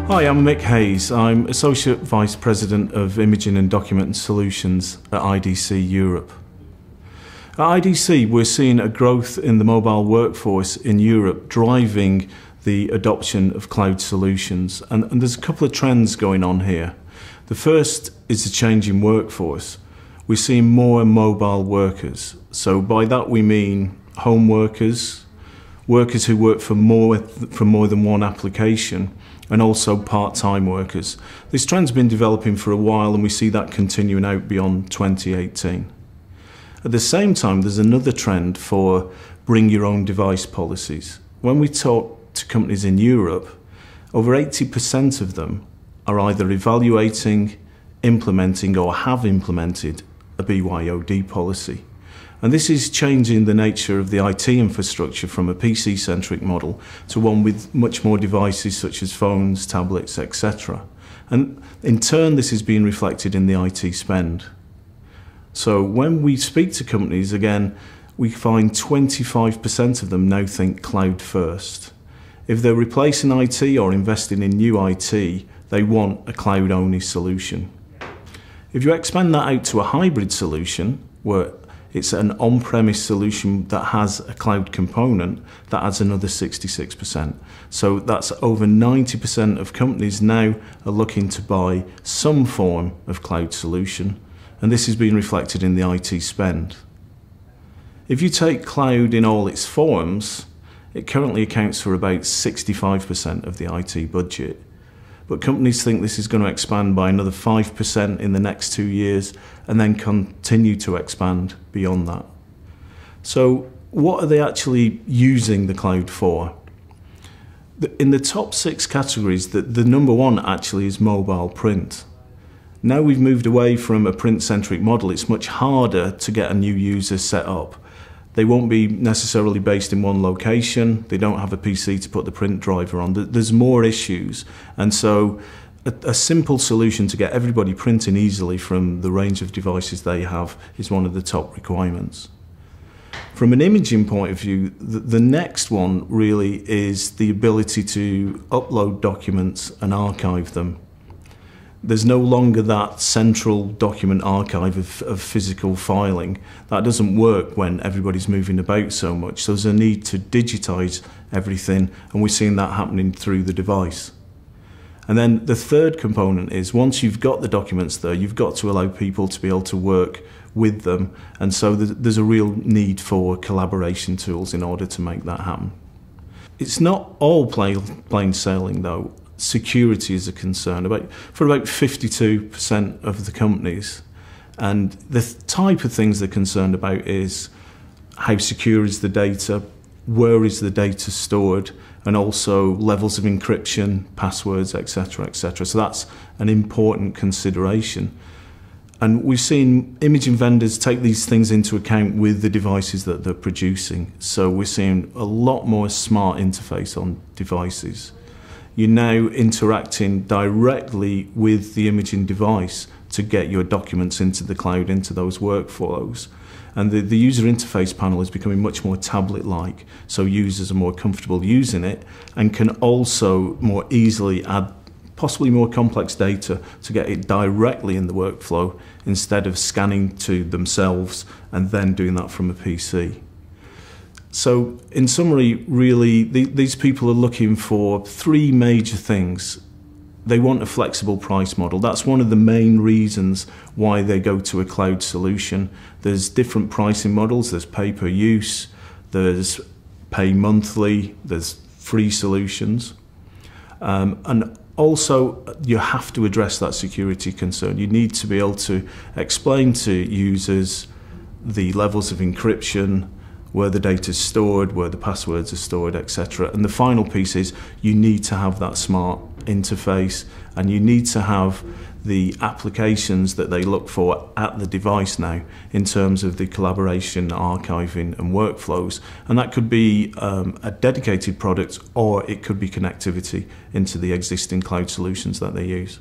Hi, I'm Mick Hayes. I'm Associate Vice President of Imaging and Document Solutions at IDC Europe. At IDC, we're seeing a growth in the mobile workforce in Europe driving the adoption of cloud solutions. And there's a couple of trends going on here. The first is the change in workforce. We're seeing more mobile workers. So by that we mean home workers, workers who work for more than one application, and also part-time workers. This trend's been developing for a while and we see that continuing out beyond 2018. At the same time, there's another trend for bring your own device policies. When we talk to companies in Europe, over 80% of them are either evaluating, implementing or have implemented a BYOD policy. And this is changing the nature of the IT infrastructure from a PC-centric model to one with much more devices such as phones, tablets, etc. And in turn, this is being reflected in the IT spend. So when we speak to companies, again, we find 25% of them now think cloud first. If they're replacing IT or investing in new IT, they want a cloud-only solution. If you expand that out to a hybrid solution, where it's an on-premise solution that has a cloud component, that adds another 66%. So that's over 90% of companies now are looking to buy some form of cloud solution, and this is being reflected in the IT spend. If you take cloud in all its forms, it currently accounts for about 65% of the IT budget. But companies think this is going to expand by another 5% in the next 2 years and then continue to expand beyond that. So what are they actually using the cloud for? In the top 6 categories, the number one actually is mobile print. Now we've moved away from a print-centric model, it's much harder to get a new user set up. They won't be necessarily based in one location. They don't have a PC to put the print driver on. There's more issues. And so a simple solution to get everybody printing easily from the range of devices they have is one of the top requirements. From an imaging point of view, the next one really is the ability to upload documents and archive them. There's no longer that central document archive of physical filing. That doesn't work when everybody's moving about so much. So there's a need to digitize everything, and we're seeing that happening through the device. And then the third component is once you've got the documents there, you've got to allow people to be able to work with them. And so there's a real need for collaboration tools in order to make that happen. It's not all plain sailing though. Security is a concern for about 52% of the companies, and the type of things they're concerned about is how secure is the data, where is the data stored, and also levels of encryption, passwords, etc., etc. So that's an important consideration. And we've seen imaging vendors take these things into account with the devices that they're producing. So we're seeing a lot more smart interface on devices. You're now interacting directly with the imaging device to get your documents into the cloud, into those workflows. And the user interface panel is becoming much more tablet-like, so users are more comfortable using it and can also more easily add possibly more complex data to get it directly in the workflow instead of scanning to themselves and then doing that from a PC. So in summary, really, these people are looking for 3 major things. They want a flexible price model. That's one of the main reasons why they go to a cloud solution. There's different pricing models. There's pay per use, there's pay monthly, there's free solutions. And also, you have to address that security concern. You need to be able to explain to users the levels of encryption, where the data is stored, where the passwords are stored, etc. And the final piece is you need to have that smart interface, and you need to have the applications that they look for at the device now in terms of the collaboration, archiving and workflows. And that could be a dedicated product, or it could be connectivity into the existing cloud solutions that they use.